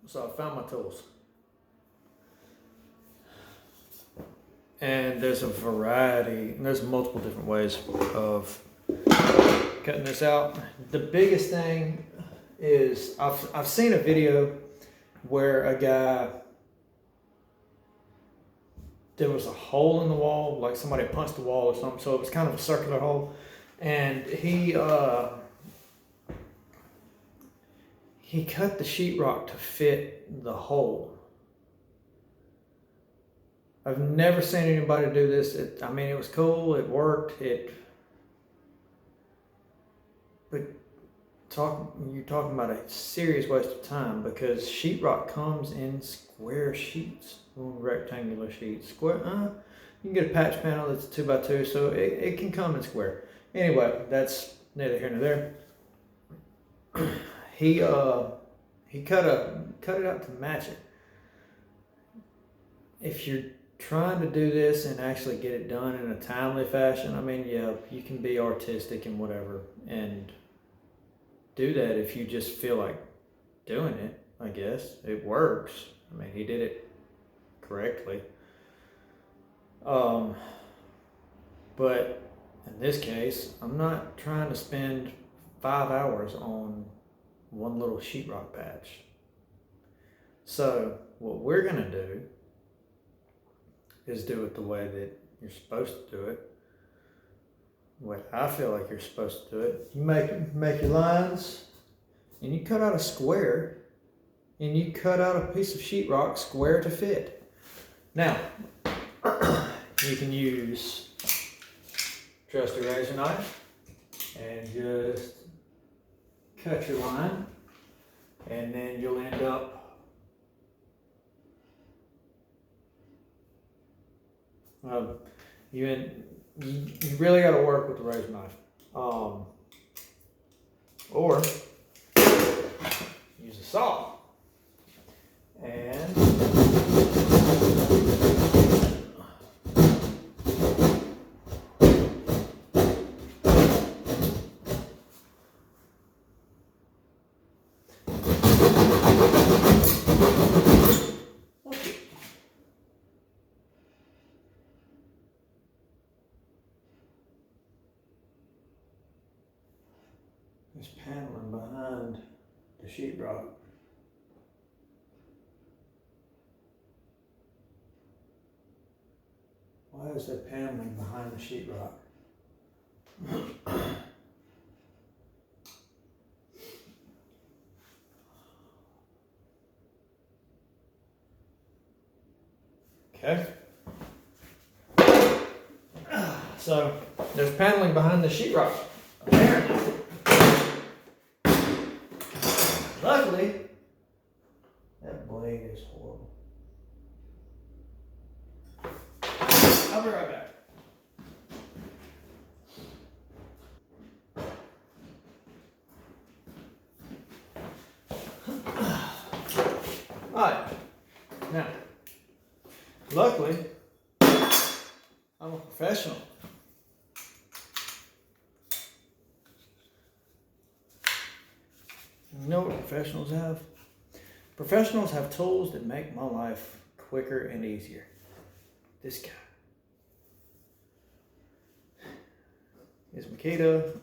So I found my tools. And there's a variety, there's multiple different ways of cutting this out. The biggest thing is I've seen a video where a guy, there was a hole in the wall, like somebody punched the wall or something, so it was kind of a circular hole, and he cut the sheetrock to fit the hole. I've never seen anybody do this. I mean, it was cool, it worked, but you're talking about a serious waste of time, because sheetrock comes in square sheets, rectangular sheets. Square, you can get a patch panel that's 2x2, so it can come in square. Anyway, that's neither here nor there. He cut it out to match it. If you're trying to do this and actually get it done in a timely fashion, I mean, yeah, you can be artistic and whatever and do that if you just feel like doing it. I guess it works. I mean, he did it correctly. But in this case, I'm not trying to spend 5 hours on one little sheetrock patch. So what we're gonna do is do it the way that you're supposed to do it. The way I feel like you're supposed to do it. You make your lines, and you cut out a square, and you cut out a piece of sheetrock square to fit. Now, you can use trusty razor knife and just cut your line, and then you'll end up you really got to work with the razor knife, or use a saw. And there's paneling behind the sheetrock. Why is there paneling behind the sheetrock? Okay. So there's paneling behind the sheetrock, apparently. Luckily, that blade is horrible. I'll be right back. Alright, now, luckily, I'm a professional. You know what professionals have? Professionals have tools that make my life quicker and easier. This guy is Makita.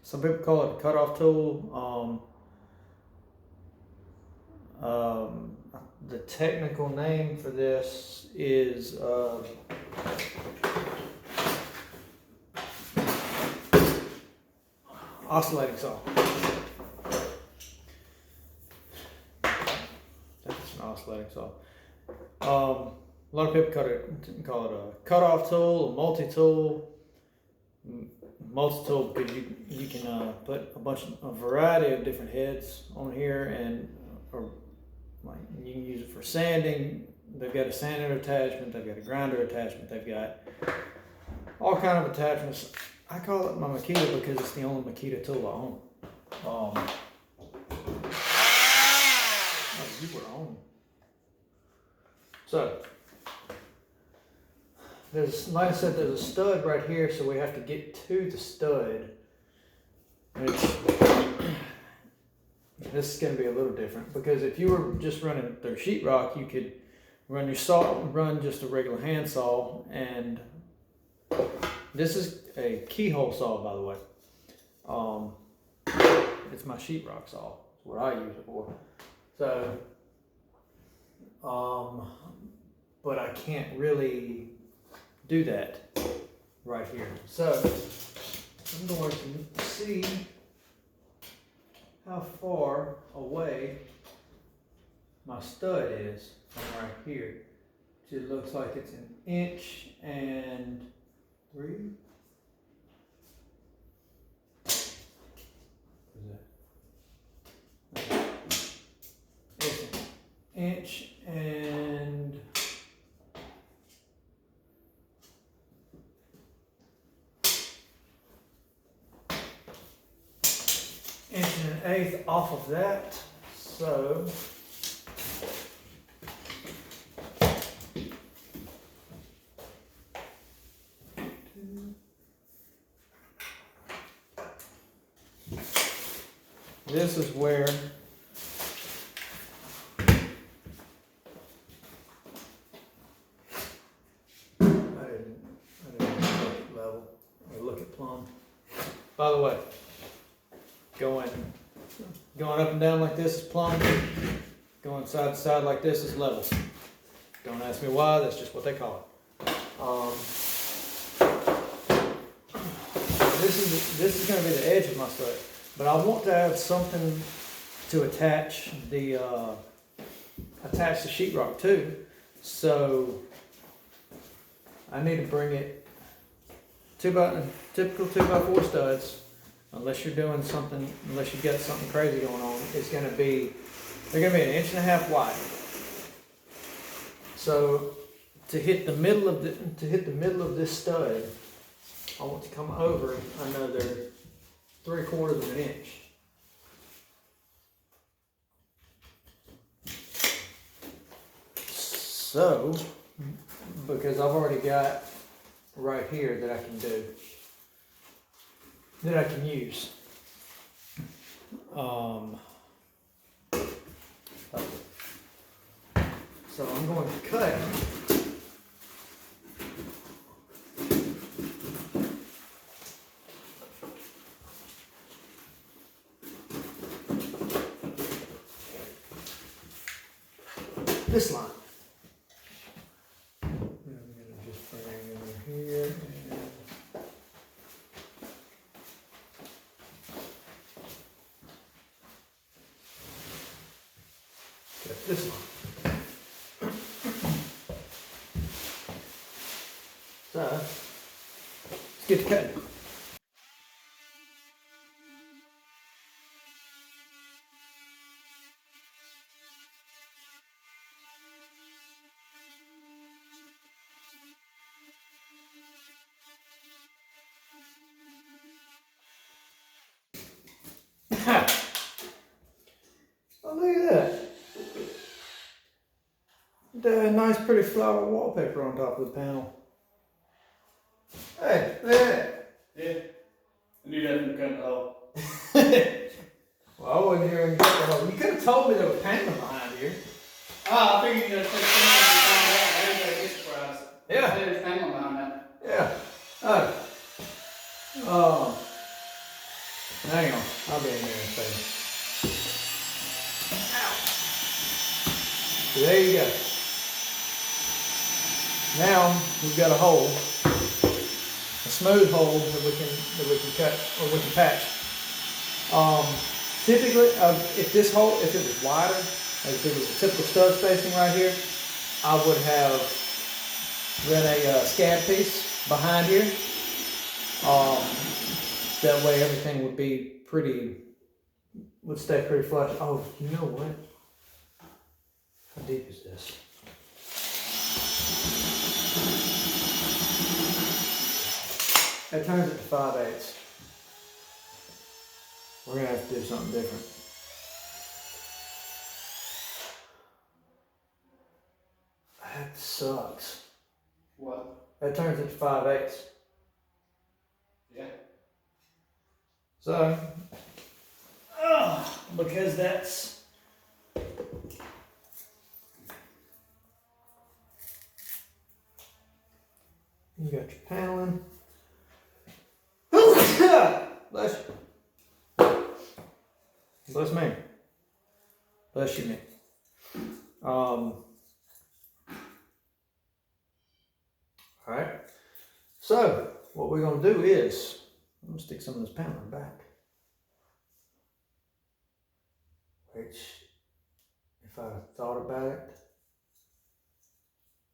Some people call it a cutoff tool. The technical name for this is oscillating saw. That's an oscillating saw. A lot of people call it a cutoff tool, a multi-tool. Multi-tool because you can put a variety of different heads on here, and or like you can use it for sanding. They've got a sander attachment, they've got a grinder attachment, they've got all kind of attachments. I call it my Makita because it's the only Makita tool I own. You were on. So there's, like I said, there's a stud right here, so we have to get to the stud. Which, this is going to be a little different, because if you were just running through sheetrock, you could run your saw, run just a regular handsaw, and this is a keyhole saw, by the way. It's my sheetrock saw. It's what I use it for. So, but I can't really do that right here. So I'm going to see how far away my stud is from right here. It looks like it's 1.3 inch and inch and an eighth off of that. So this is where by the way, going up and down like this is plumb. Going side to side like this is level. Don't ask me why, that's just what they call it. This is going to be the edge of my stud, but I want to have something to attach the sheetrock to. So I need to bring it typical 2x4 studs, unless you're doing something, unless you've got something crazy going on, they're gonna be 1.5 inches wide. So to hit the middle of this stud, I want to come over another 3/4 of an inch. So, because I've already got right here that I can do, that I can use. So I'm going to cut this line. This one. So, let's get to cutting. Oh, look at that. The nice pretty flower wallpaper on top of the panel. Hey, look at that. Yeah, I knew that from cutting the hole. Well, I wasn't here when you cut the hole. You could have told me there was paneling behind here. Oh, I figured you guys took something and found out. I didn't get surprised. Yeah. There's paneling behind that. Yeah. Hang on. I'll be in here in a second. So there you go. Now we've got a hole, a smooth hole that we can cut or we can patch. Typically, if this hole, if it was wider, if it was a typical stud spacing right here, I would have run a scab piece behind here. That way everything would be would stay pretty flush. Oh, you know what? How deep is this? That turns it to 5/8. We're gonna have to do something different. That sucks. What? that turns into 5/8. Yeah. So, because that's you got your paneling. Bless you. Bless me. Bless you, me. Alright. So, what we're going to do is, I'm going to stick some of this paneling back. Which, if I'd have thought about it,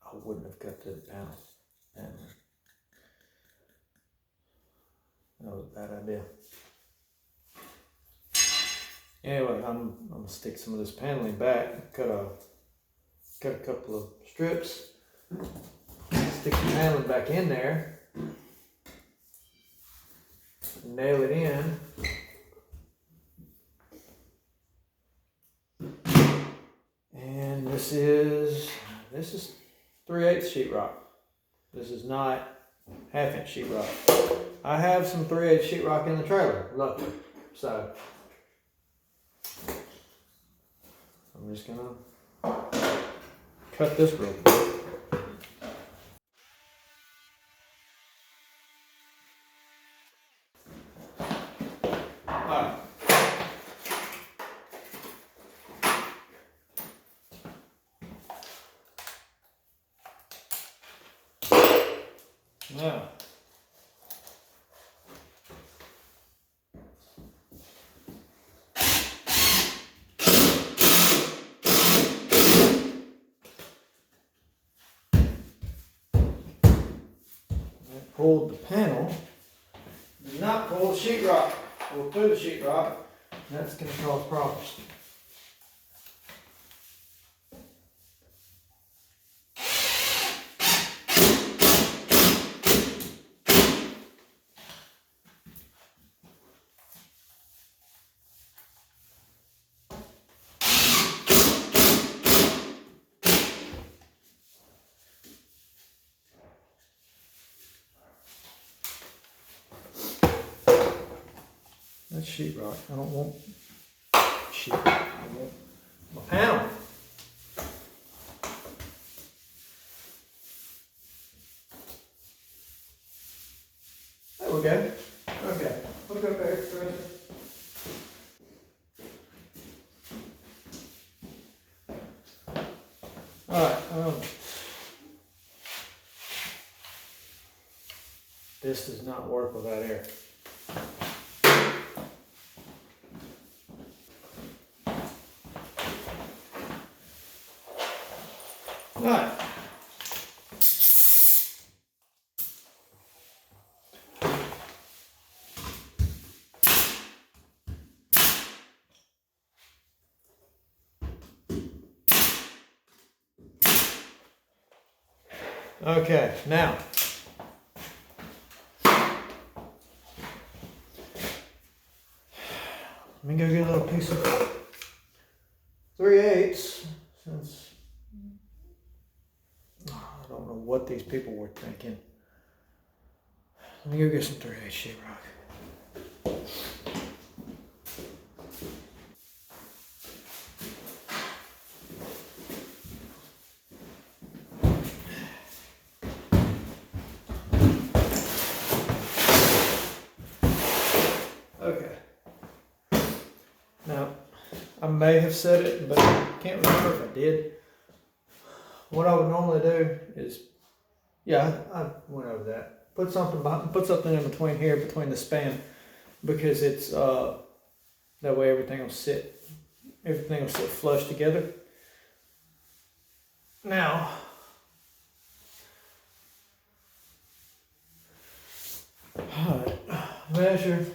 I wouldn't have cut to the panel. That was a bad idea. Anyway, I'm gonna stick some of this paneling back. Cut a couple of strips. Stick the paneling back in there. Nail it in. And this is 3/8 sheetrock. This is not 1/2 inch sheetrock. I have some 3/8 sheetrock in the trailer, luckily. So I'm just gonna cut this real quick. Alright. Now, I pulled the panel, did not pull the sheetrock. Pulled through the sheetrock, that's going to cause problems. That's sheetrock. I don't want sheetrock. I want my panel. There we go. Okay. Look up there, Chris. Alright, this does not work without air. Alright. Okay, now let me go get a little piece of 3/8 since I don't know what these people were thinking. Let me go get some 3/8 sheetrock. Okay. Now, I may have said it, but I can't remember if I did. What I would normally do is, yeah, I went over that. Put something in between here, between the span, because it's that way everything will sit flush together. Now, measure.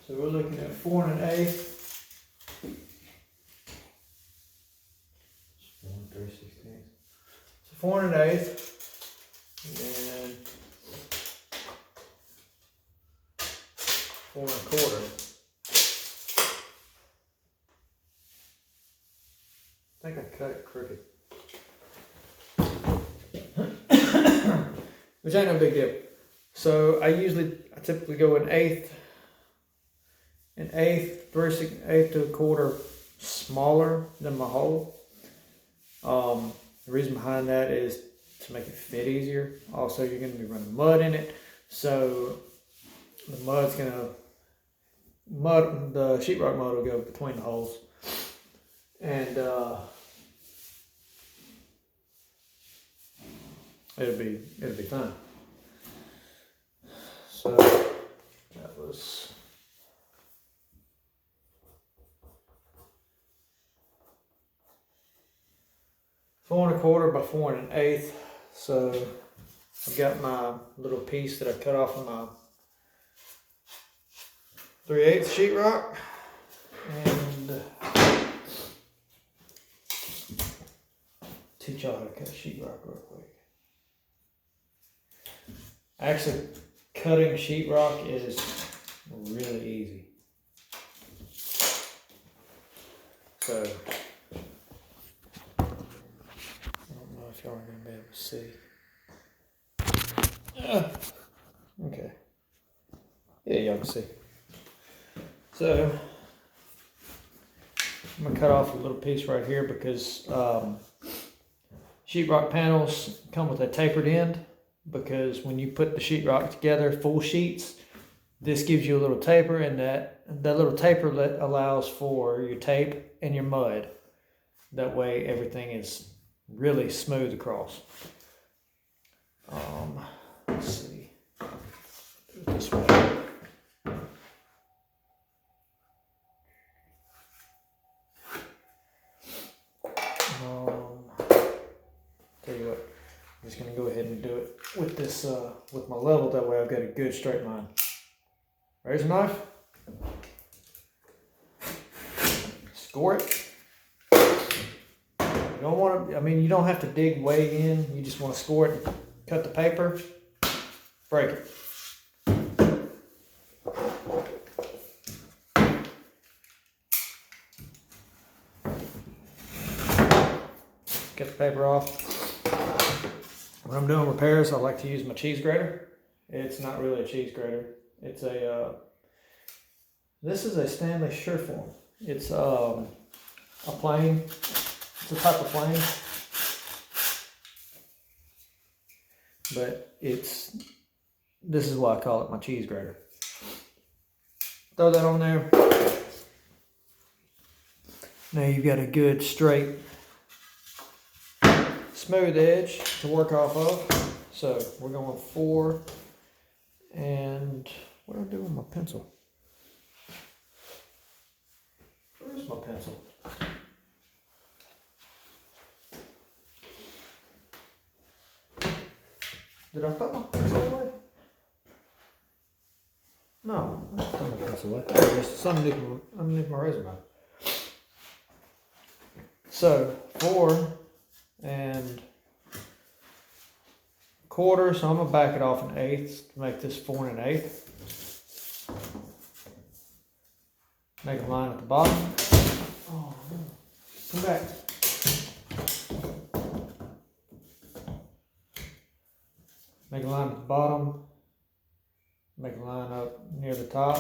So we're looking at 4 1/8. 1/3/16. So 4 1/8. And then 4 1/4. I think I cut it crooked. which ain't no big deal. So I typically go an eighth, 3/8 to a quarter smaller than my hole. The reason behind that is to make it fit easier. Also, you're going to be running mud in it, so the sheetrock mud will go between the holes, and it'll be fine. So that was 4 1/4 by 4 1/8. So I've got my little piece that I cut off of my 3/8 sheetrock, and teach y'all how to cut sheetrock real quick. Actually, cutting sheetrock is really easy. So I don't know if y'all are gonna be able to see. Okay. Yeah, y'all can see. So I'm gonna cut off a little piece right here because sheetrock panels come with a tapered end, because when you put the sheetrock together, full sheets, this gives you a little taper, and that little taper allows for your tape and your mud. That way everything is really smooth across. Let's see. Do it this way. Tell you what, I'm just gonna go ahead and do it with this, with my level. That way I've got a good straight line. Razor knife. Score it. You don't want to, you don't have to dig way in. You just want to score it and cut the paper, break it. Get the paper off. When I'm doing repairs, I like to use my cheese grater. It's not really a cheese grater. It's this is a Stanley Sureform. It's a plane. It's a type of plane. But this is why I call it my cheese grater. Throw that on there. Now you've got a good straight, smooth edge to work off of. So we're going 4, and what do I do with my pencil? Where's my pencil? Did I throw my pencil away? No, I didn't throw my pencil away. There's some underneath my razor knife. So 4 1/4, so I'm gonna back it off 1/8 to make this 4 1/8. Make a line at the bottom. Oh no. Come back. Make a line at the bottom. Make a line up near the top.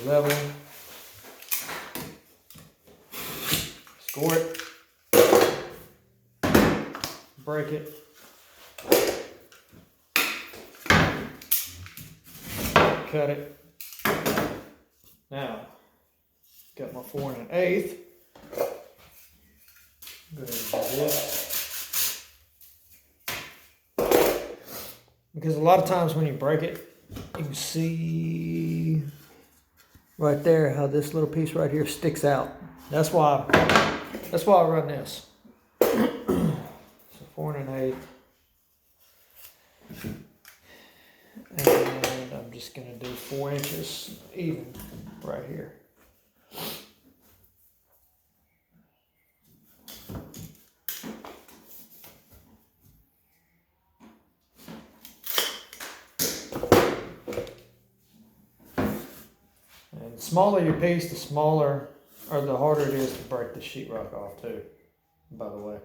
Level, score it, break it, cut it. Now, got my 4 1/8. Go ahead and do this. Because a lot of times when you break it, you can see right there how this little piece right here sticks out. That's why I run this. So 4 1/8. And I'm just gonna do 4 inches even right here. smaller your piece, the smaller or the harder it is to break the sheetrock off too, by the way.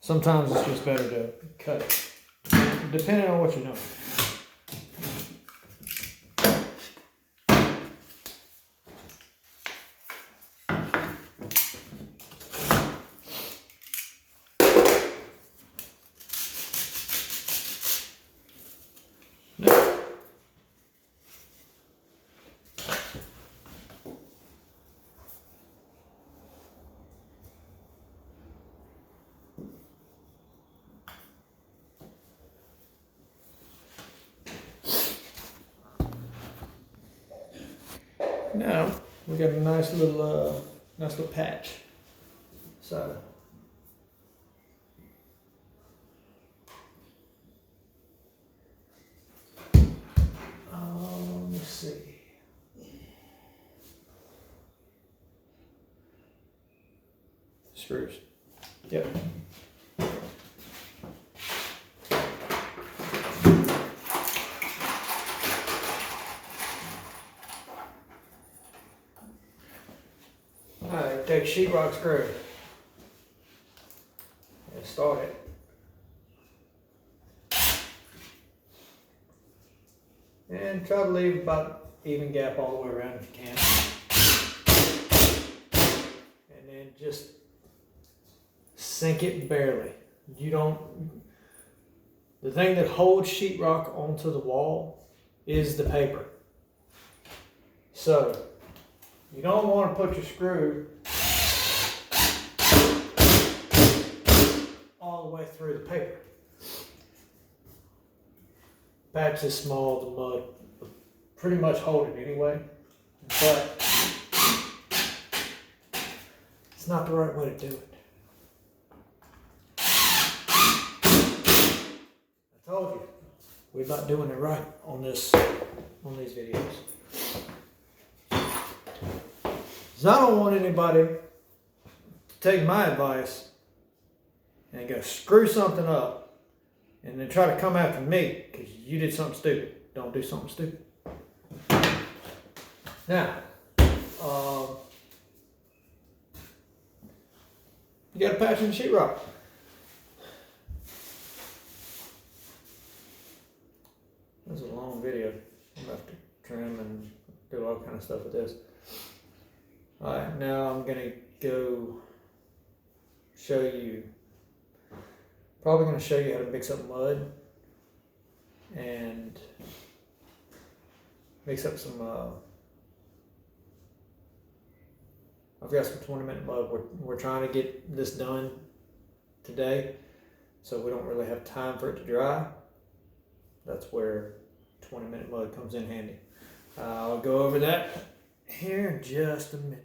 Sometimes it's just better to cut it, depending on what you're doing. Now we got a nice little patch. So let's see. Screws. Yep. Alright, take sheetrock screw and start it. And try to leave about even gap all the way around if you can. And then just sink it barely. The thing that holds sheetrock onto the wall is the paper. So you don't want to put your screw all the way through the paper. Patch is small, the mud will pretty much hold it anyway, but it's not the right way to do it. I told you, we're not doing it right on these videos. So I don't want anybody to take my advice and go screw something up and then try to come after me because you did something stupid. Don't do something stupid. Now, you got a patch in the sheetrock. This is a long video. I'm going to have to trim and do all kind of stuff with this. Alright, now I'm going to go show you, probably going to show you how to mix up mud and mix up some, I've got some 20-minute mud. We're trying to get this done today, so we don't really have time for it to dry. That's where 20-minute mud comes in handy. I'll go over that here in just a minute.